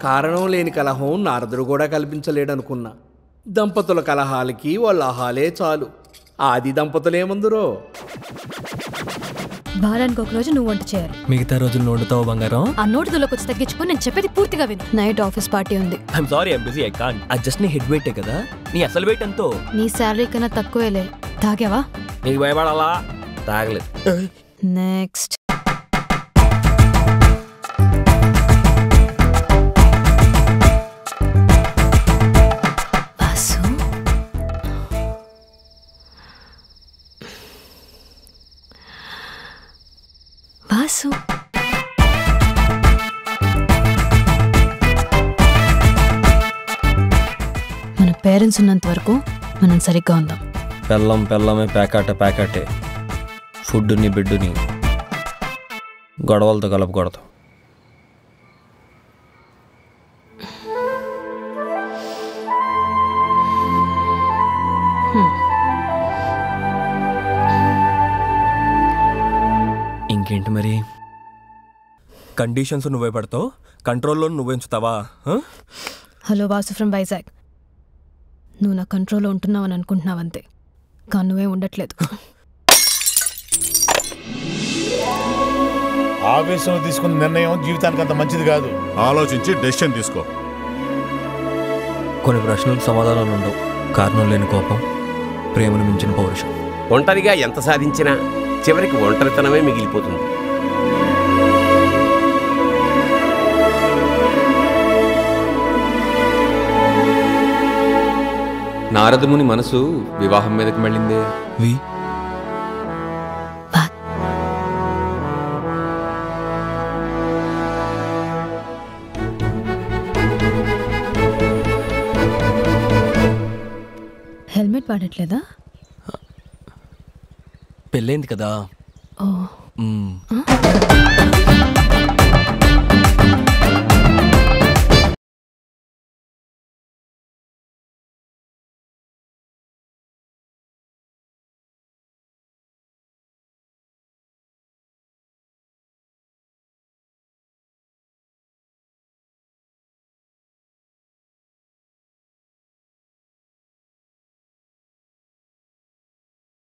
కారణం లేని కలహం నారదుడు కూడా కల్పించలేడనుకున్నా. దంపతుల కలహాలకి వాళ్ళ ఆహాలే చాలు. ఆది దంపతులేమందురో. వారానికి ఒక రోజు నువ్వు వంట చేయాలి, మిగతా రోజులు వండుతావు బంగారం. ఆ నోటిదోలోకి వచ్చి తగ్గించుకొని నేను చెప్పేది పూర్తిగా విను. నైట్ ఆఫీస్ పార్టీ ఉంది. I'm sorry, I'm busy, I can't. అది జస్ట్ నీ హెడ్ వెయిటే కదా. నీ అసలు వెయిట్ ఎంతో? నీ శాలరీ కన్నా తక్కువేలే. తాగావా? నీకు భయపడాలా? తాగలేదు. నెక్స్ట్ వాసు. మన పేరెంట్స్ ఉన్నంత వరకు మనం సరిగ్గా ఉందాం. పెళ్ళమే ప్యాకాటే. ఫుడ్ని బిడ్డుని గొడవలతో కలపకూడదు. ఇంకేంటి మరి? కండిషన్స్ నువ్వే పడతావు, కంట్రోల్లో నువ్వే ఉంచుతావా? Hello Vasu from Vizag. నువ్వు నా కంట్రోల్లో ఉంటున్నావని అనుకుంటున్నావంతే, కానీ నువ్వే ఉండట్లేదు. ఆవేశంలో తీసుకున్న నిర్ణయం జీవితానికి అంత మంచిది కాదు. ఆలోచించి డెసిషన్ తీసుకో. కొన్ని ప్రశ్నలకు సమాధానాలు ఉండవు. కారణం లేని కోపం, ప్రేమను మించిన పౌరుషం. ఒంటరిగా ఎంత సాధించినా చివరికి ఒంటరితనమే మిగిలిపోతుంది. నారదముని మనసు వివాహం మీదకి మళ్ళిందే. హెల్మెట్ వాడట్లేదా? పెళ్ళైంది కదా. ఓ